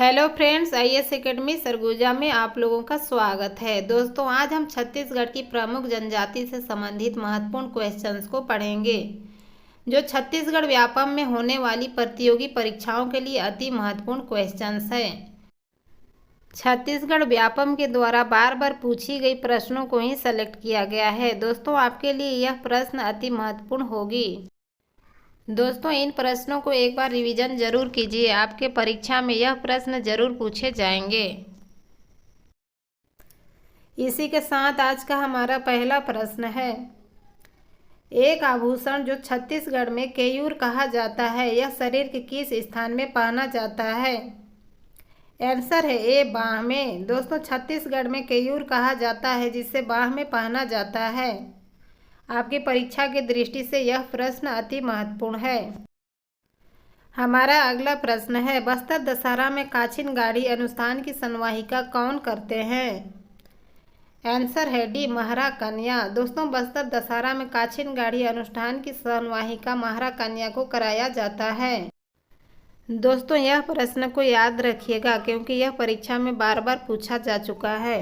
Hello friends, IAS academy Surguja में आप लोगों का स्वागत है। दोस्तों, आज हम छत्तीसगढ़ की प्रमुख जनजाति से संबंधित महत्वपूर्ण क्वेश्चंस को पढ़ेंगे जो छत्तीसगढ़ व्यापम में होने वाली प्रतियोगी परीक्षाओं के लिए अति महत्वपूर्ण क्वेश्चंस हैं। छत्तीसगढ़ व्यापम के द्वारा बार बार पूछी गई प्रश्नों को ही सेलेक्ट किया गया है। दोस्तों, आपके लिए यह प्रश्न अति महत्वपूर्ण होगी। दोस्तों, इन प्रश्नों को एक बार रिवीजन जरूर कीजिए, आपके परीक्षा में यह प्रश्न जरूर पूछे जाएंगे। इसी के साथ आज का हमारा पहला प्रश्न है, एक आभूषण जो छत्तीसगढ़ में केयूर कहा जाता है, यह शरीर के किस स्थान में पहना जाता है? आंसर है ए, बाह में। दोस्तों, छत्तीसगढ़ में केयूर कहा जाता है जिसे बाह में पहना जाता है। आपकी परीक्षा की दृष्टि से यह प्रश्न अति महत्वपूर्ण है। हमारा अगला प्रश्न है, बस्तर दशहरा में काछिन गाड़ी अनुष्ठान की संवाहिका कौन करते हैं? आंसर है डी, महरा कन्या। दोस्तों, बस्तर दशहरा में काछिन गाड़ी अनुष्ठान की संवाहिका महरा कन्या को कराया जाता है। दोस्तों, यह प्रश्न को याद रखिएगा क्योंकि यह परीक्षा में बार बार पूछा जा चुका है।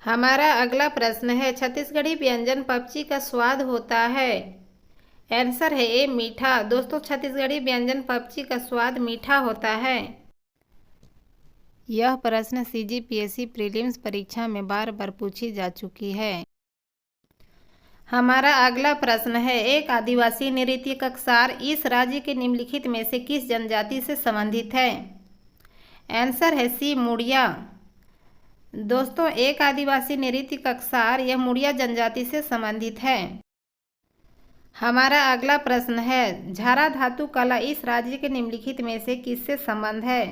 हमारा अगला प्रश्न है, छत्तीसगढ़ी व्यंजन पपची का स्वाद होता है? आंसर है ए, मीठा। दोस्तों, छत्तीसगढ़ी व्यंजन पपची का स्वाद मीठा होता है। यह प्रश्न सीजीपीएससी प्रीलिम्स परीक्षा में बार बार पूछी जा चुकी है। हमारा अगला प्रश्न है, एक आदिवासी नृत्य कक्षार इस राज्य के निम्नलिखित में से किस जनजाति से संबंधित है? आंसर है सी, मुड़िया। दोस्तों, एक आदिवासी नृत्य कक्षार यह मुड़िया जनजाति से संबंधित है। हमारा अगला प्रश्न है, झारा धातु कला इस राज्य के निम्नलिखित में से किससे संबंध है?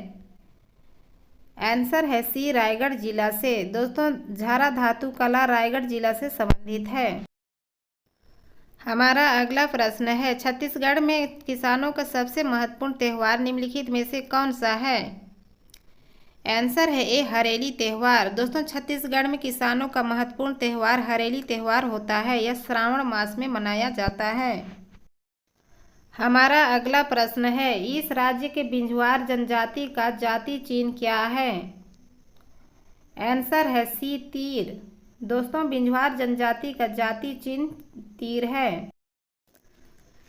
आंसर है सी, रायगढ़ जिला से। दोस्तों, झारा धातु कला रायगढ़ जिला से संबंधित है। हमारा अगला प्रश्न है, छत्तीसगढ़ में किसानों का सबसे महत्वपूर्ण त्यौहार निम्नलिखित में से कौन सा है? आंसर है ए, हरेली त्यौहार। दोस्तों, छत्तीसगढ़ में किसानों का महत्वपूर्ण त्यौहार हरेली त्यौहार होता है। यह श्रावण मास में मनाया जाता है। हमारा अगला प्रश्न है, इस राज्य के बिंझवार जनजाति का जाति चिन्ह क्या है? आंसर है सी, तीर। दोस्तों, बिंझवार जनजाति का जाति चिन्ह तीर है।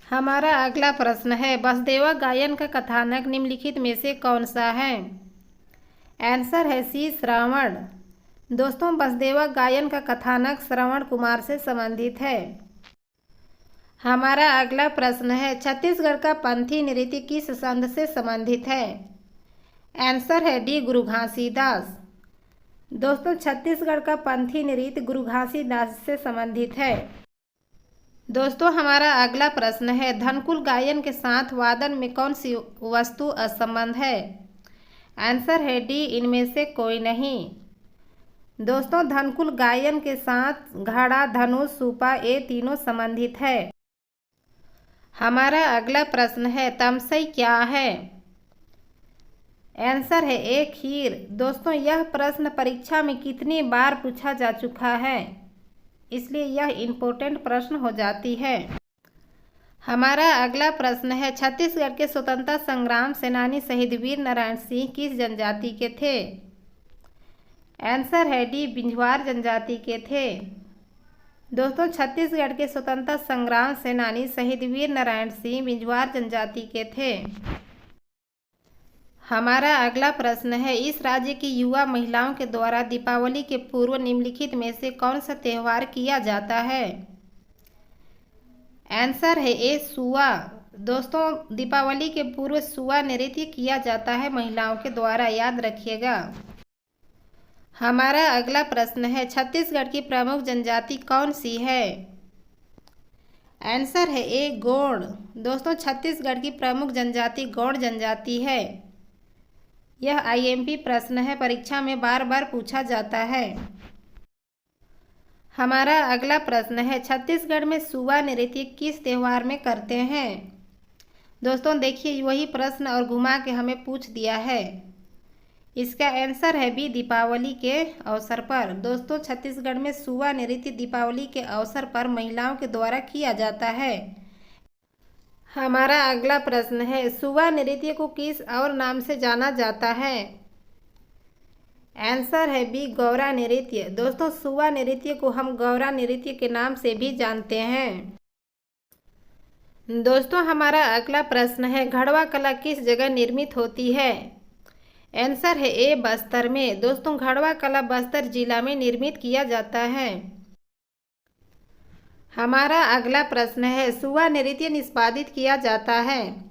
हमारा अगला प्रश्न है, बसदेवा गायन का कथानक निम्नलिखित में से कौन सा है? आंसर है सी, श्रावण। दोस्तों, बसदेवा गायन का कथानक श्रवण कुमार से संबंधित है। हमारा अगला प्रश्न है, छत्तीसगढ़ का पंथी नृत्य किस संघ से संबंधित है? आंसर है डी, गुरु घासीदास। दोस्तों, छत्तीसगढ़ का पंथी नृत्य गुरु घासीदास से संबंधित है। दोस्तों, हमारा अगला प्रश्न है, धनकुल गायन के साथ वादन में कौन सी वस्तु असंबद्ध है? आंसर है डी, इनमें से कोई नहीं। दोस्तों, धनकुल गायन के साथ घड़ा, धनुष, सूपा ये तीनों संबंधित है। हमारा अगला प्रश्न है, तमसई क्या है? आंसर है ए, खीर। दोस्तों, यह प्रश्न परीक्षा में कितनी बार पूछा जा चुका है, इसलिए यह इम्पोर्टेंट प्रश्न हो जाती है। हमारा अगला प्रश्न है, छत्तीसगढ़ के स्वतंत्रता संग्राम सेनानी शहीद वीर नारायण सिंह किस जनजाति के थे? आंसर है डी, बिंझवार जनजाति के थे। दोस्तों, छत्तीसगढ़ के स्वतंत्रता संग्राम सेनानी शहीद वीर नारायण सिंह बिंझवार जनजाति के थे। हमारा अगला प्रश्न है, इस राज्य की युवा महिलाओं के द्वारा दीपावली के पूर्व निम्नलिखित में से कौन सा त्यौहार किया जाता है? आंसर है ए, सुआ। दोस्तों, दीपावली के पूर्व सुआ नृत्य किया जाता है महिलाओं के द्वारा, याद रखिएगा। हमारा अगला प्रश्न है, छत्तीसगढ़ की प्रमुख जनजाति कौन सी है? आंसर है ए, गोंड। दोस्तों, छत्तीसगढ़ की प्रमुख जनजाति गौड़ जनजाति है। यह आईएमपी प्रश्न है, परीक्षा में बार बार पूछा जाता है। हमारा अगला प्रश्न है, छत्तीसगढ़ में सुआ नृत्य किस त्यौहार में करते हैं? दोस्तों, देखिए वही प्रश्न और घुमा के हमें पूछ दिया है। इसका आंसर है बी, दीपावली के अवसर पर। दोस्तों, छत्तीसगढ़ में सुआ नृत्य दीपावली के अवसर पर महिलाओं के द्वारा किया जाता है। हमारा अगला प्रश्न है, सुवा नृत्य को किस और नाम से जाना जाता है? आंसर है बी, गौरा नृत्य। दोस्तों, सुवा नृत्य को हम गौरा नृत्य के नाम से भी जानते हैं। दोस्तों, हमारा अगला प्रश्न है, घड़वा कला किस जगह निर्मित होती है? आंसर है ए, बस्तर में। दोस्तों, घड़वा कला बस्तर जिला में निर्मित किया जाता है। हमारा अगला प्रश्न है, सुवा नृत्य निष्पादित किया जाता है?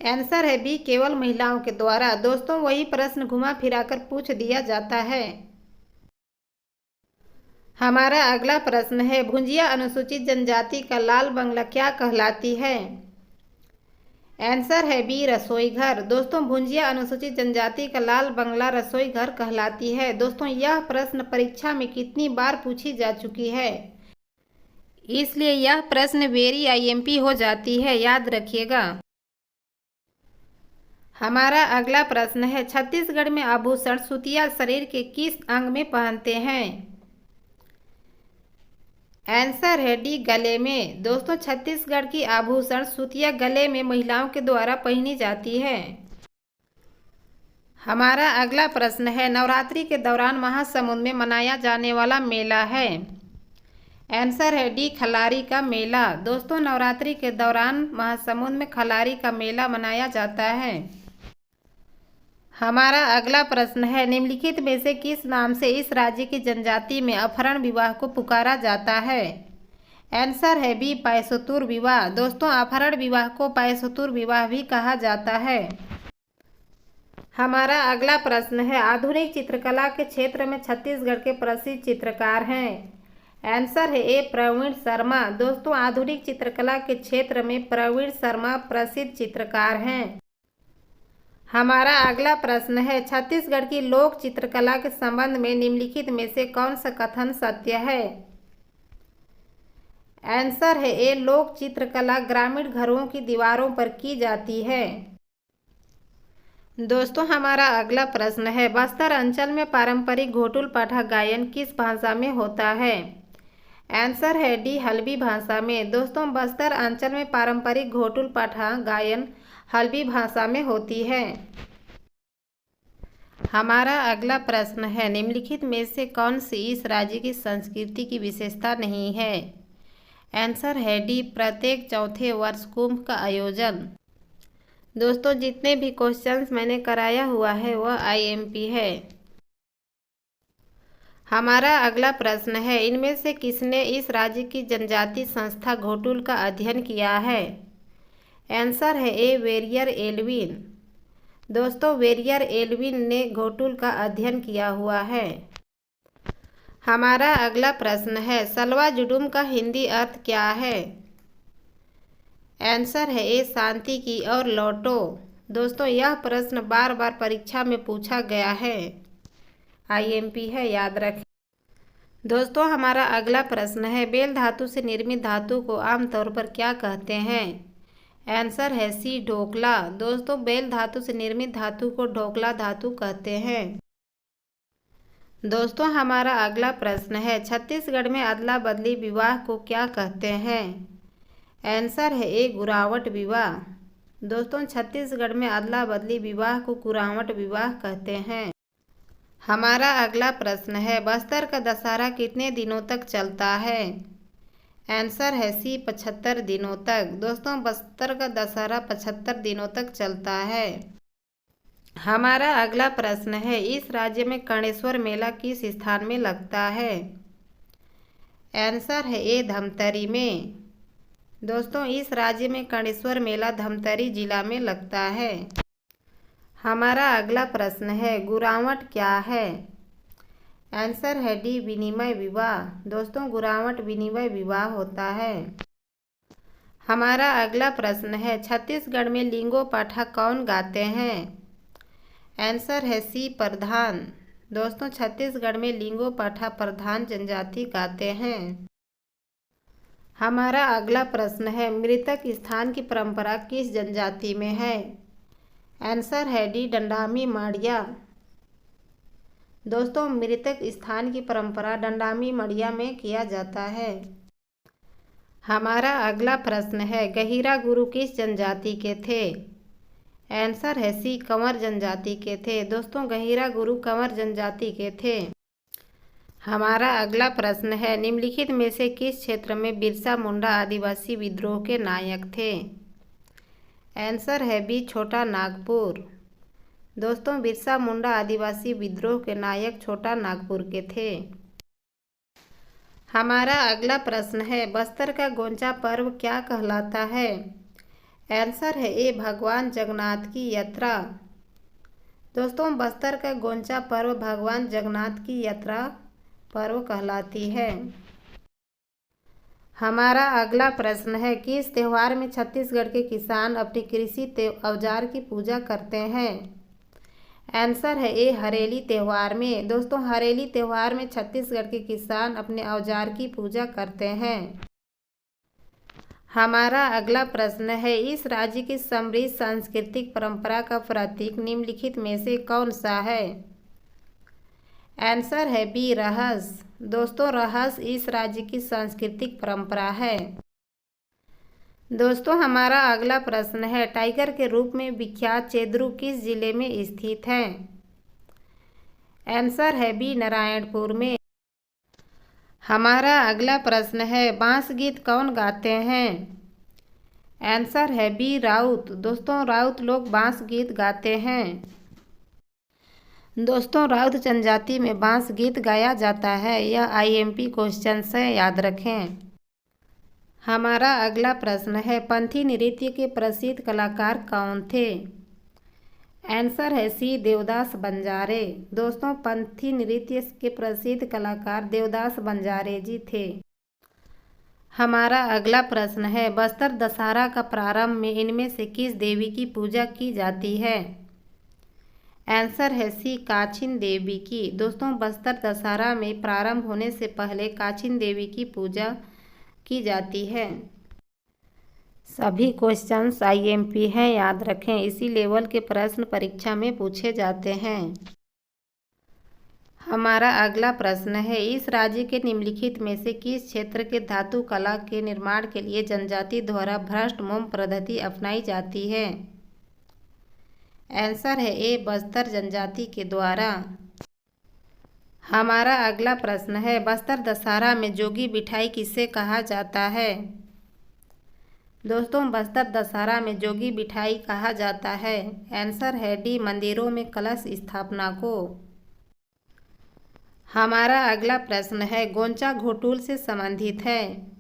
आंसर है बी, केवल महिलाओं के द्वारा। दोस्तों, वही प्रश्न घुमा फिराकर पूछ दिया जाता है। हमारा अगला प्रश्न है, भुंजिया अनुसूचित जनजाति का लाल बंगला क्या कहलाती है? आंसर है बी, रसोई घर। दोस्तों, भुंजिया अनुसूचित जनजाति का लाल बंगला रसोई घर कहलाती है। दोस्तों, यह प्रश्न परीक्षा में कितनी बार पूछी जा चुकी है, इसलिए यह प्रश्न वेरी आईएमपी हो जाती है, याद रखिएगा। हमारा अगला प्रश्न है, छत्तीसगढ़ में आभूषण सुतिया शरीर के किस अंग में पहनते हैं? आंसर है डी, गले में। दोस्तों, छत्तीसगढ़ की आभूषण सुतिया गले में महिलाओं के द्वारा पहनी जाती है। हमारा अगला प्रश्न है, नवरात्रि के दौरान महासमुंद में मनाया जाने वाला मेला है? आंसर है डी, खलारी का मेला। दोस्तों, नवरात्रि के दौरान महासमुंद में खलारी का मेला मनाया जाता है। हमारा अगला प्रश्न है, निम्नलिखित में से किस नाम से इस राज्य की जनजाति में अपहरण विवाह को पुकारा जाता है? आंसर है बी, पैसोतुर विवाह। दोस्तों, अपहरण विवाह को पैसोतुर विवाह भी कहा जाता है। हमारा अगला प्रश्न है, आधुनिक चित्रकला के क्षेत्र में छत्तीसगढ़ के प्रसिद्ध चित्रकार हैं? आंसर है ए, प्रवीण शर्मा। दोस्तों, आधुनिक चित्रकला के क्षेत्र में प्रवीण शर्मा प्रसिद्ध चित्रकार हैं। हमारा अगला प्रश्न है, छत्तीसगढ़ की लोक चित्रकला के संबंध में निम्नलिखित में से कौन सा कथन सत्य है? आंसर है ए, लोक चित्रकला ग्रामीण घरों की दीवारों पर की जाती है। दोस्तों, हमारा अगला प्रश्न है, बस्तर अंचल में पारंपरिक घोटुल पाठा गायन किस भाषा में होता है? आंसर है डी, हल्बी भाषा में। दोस्तों, बस्तर अंचल में पारंपरिक घोटुल पाठा गायन हल्बी भाषा में होती है। हमारा अगला प्रश्न है, निम्नलिखित में से कौन सी इस राज्य की संस्कृति की विशेषता नहीं है? आंसर है डी, प्रत्येक चौथे वर्ष कुंभ का आयोजन। दोस्तों, जितने भी क्वेश्चंस मैंने कराया हुआ है वह आईएमपी है। हमारा अगला प्रश्न है, इनमें से किसने इस राज्य की जनजाति संस्था घोटुल का अध्ययन किया है? आंसर है ए, वेरियर एल्विन। दोस्तों, वेरियर एल्विन ने घोटुल का अध्ययन किया हुआ है। हमारा अगला प्रश्न है, सलवा जुडुम का हिंदी अर्थ क्या है? आंसर है ए, शांति की ओर लौटो। दोस्तों, यह प्रश्न बार बार परीक्षा में पूछा गया है, आईएमपी है, याद रखें। दोस्तों, हमारा अगला प्रश्न है, बेल धातु से निर्मित धातु को आमतौर पर क्या कहते हैं? आंसर है सी, ढोकला। दोस्तों, बेल धातु से निर्मित धातु को ढोकला धातु कहते हैं। दोस्तों, हमारा अगला प्रश्न है, छत्तीसगढ़ में अदला बदली विवाह को क्या कहते हैं? आंसर है ए, गुरावट विवाह। दोस्तों, छत्तीसगढ़ में अदला बदली विवाह को गुरावट विवाह कहते हैं। हमारा अगला प्रश्न है, बस्तर का दशहरा कितने दिनों तक चलता है? आंसर है सी, 75 दिनों तक। दोस्तों, बस्तर का दशहरा 75 दिनों तक चलता है। हमारा अगला प्रश्न है, इस राज्य में कर्णेश्वर मेला किस स्थान में लगता है? आंसर है ए, धमतरी में। दोस्तों, इस राज्य में कर्णेश्वर मेला धमतरी जिला में लगता है। हमारा अगला प्रश्न है, गुरावट क्या है? आंसर है डी, विनिमय विवाह। दोस्तों, गुरावट विनिमय विवाह होता है। हमारा अगला प्रश्न है, छत्तीसगढ़ में लिंगो पाठा कौन गाते हैं? आंसर है सी, प्रधान। दोस्तों, छत्तीसगढ़ में लिंगो पाठा प्रधान जनजाति गाते हैं। हमारा अगला प्रश्न है, मृतक स्थान की परंपरा किस जनजाति में है? आंसर है डी, डंडामी माड़िया। दोस्तों, मृतक स्थान की परंपरा डंडामी मड़िया में किया जाता है। हमारा अगला प्रश्न है, गहिरा गुरु किस जनजाति के थे? आंसर है सी, कंवर जनजाति के थे। दोस्तों, गहिरा गुरु कंवर जनजाति के थे। हमारा अगला प्रश्न है, निम्नलिखित में से किस क्षेत्र में बिरसा मुंडा आदिवासी विद्रोह के नायक थे? आंसर है बी, छोटा नागपुर। दोस्तों, बिरसा मुंडा आदिवासी विद्रोह के नायक छोटा नागपुर के थे। हमारा अगला प्रश्न है, बस्तर का गोंचा पर्व क्या कहलाता है? आंसर है ए, भगवान जगन्नाथ की यात्रा। दोस्तों, बस्तर का गोंचा पर्व भगवान जगन्नाथ की यात्रा पर्व कहलाती है। हमारा अगला प्रश्न है, किस त्योहार में छत्तीसगढ़ के किसान अपनी कृषि औजार की पूजा करते हैं? आंसर है ए, हरेली त्यौहार में। दोस्तों, हरेली त्यौहार में छत्तीसगढ़ के किसान अपने औजार की पूजा करते हैं। हमारा अगला प्रश्न है, इस राज्य की समृद्ध सांस्कृतिक परंपरा का प्रतीक निम्नलिखित में से कौन सा है? आंसर है बी, रहस। दोस्तों, रहस इस राज्य की सांस्कृतिक परंपरा है। दोस्तों, हमारा अगला प्रश्न है, टाइगर के रूप में विख्यात चेद्रू किस जिले में स्थित है? आंसर है बी, नारायणपुर में। हमारा अगला प्रश्न है, बांस गीत कौन गाते हैं? आंसर है बी, राउत। दोस्तों, राउत लोग बांस गीत गाते हैं। दोस्तों, राउत जनजाति में बांस गीत गाया जाता है। यह IMP क्वेश्चन है, याद रखें। हमारा अगला प्रश्न है, पंथी नृत्य के प्रसिद्ध कलाकार कौन थे? आंसर है सी, देवदास बंजारे। दोस्तों, पंथी नृत्य के प्रसिद्ध कलाकार देवदास बंजारे जी थे। हमारा अगला प्रश्न है, बस्तर दशहरा का प्रारंभ में इनमें से किस देवी की पूजा की जाती है? आंसर है सी, काछिन देवी की। दोस्तों, बस्तर दशहरा में प्रारंभ होने से पहले काछिन देवी की पूजा की जाती है। सभी क्वेश्चंस IMP हैं, याद रखें। इसी लेवल के प्रश्न परीक्षा में पूछे जाते हैं। हमारा अगला प्रश्न है, इस राज्य के निम्नलिखित में से किस क्षेत्र के धातु कला के निर्माण के लिए जनजाति द्वारा भ्रष्ट मोम पद्धति अपनाई जाती है? आंसर है ए, बस्तर जनजाति के द्वारा। हमारा अगला प्रश्न है, बस्तर दशहरा में जोगी बिठाई किसे कहा जाता है? दोस्तों, बस्तर दशहरा में जोगी बिठाई कहा जाता है। आंसर है डी, मंदिरों में कलश स्थापना को। हमारा अगला प्रश्न है, गोंचा घोटुल से संबंधित है?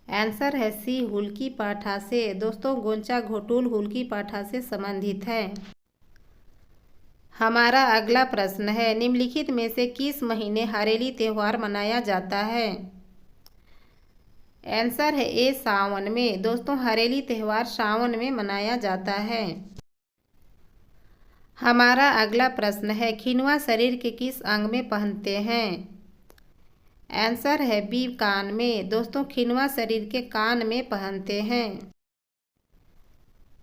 आंसर है सी, हुल्की पाठा से। दोस्तों, गोंचा घोटुल हुल्की पाठा से संबंधित है। हमारा अगला प्रश्न है, निम्नलिखित में से किस महीने हरेली त्यौहार मनाया जाता है? आंसर है ए, सावन में। दोस्तों, हरेली त्यौहार सावन में मनाया जाता है। हमारा अगला प्रश्न है, खिनुआ शरीर के किस अंग में पहनते हैं? आंसर है बी, कान में। दोस्तों, खिनुआ शरीर के कान में पहनते हैं।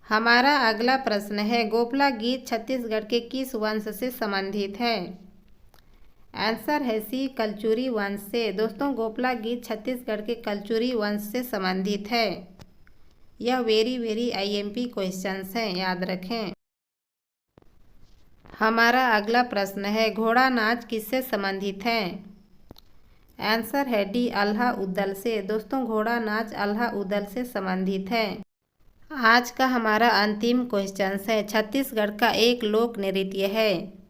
हमारा अगला प्रश्न है, गोपला गीत छत्तीसगढ़ के किस वंश से संबंधित है? आंसर है सी, कलचुरी वंश से। दोस्तों, गोपला गीत छत्तीसगढ़ के कलचुरी वंश से संबंधित है। यह वेरी IMP क्वेश्चन है, याद रखें। हमारा अगला प्रश्न है, घोड़ा नाच किससे संबंधित है? आंसर है डी, अल्लाह उद्दल से। दोस्तों, घोड़ा नाच अल्लाह उद्दल से संबंधित है। आज का हमारा अंतिम क्वेश्चन है, छत्तीसगढ़ का एक लोक नृत्य है।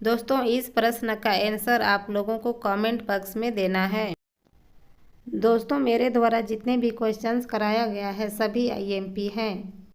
दोस्तों, इस प्रश्न का आंसर आप लोगों को कमेंट बॉक्स में देना है। दोस्तों, मेरे द्वारा जितने भी क्वेश्चंस कराया गया है सभी IMP हैं।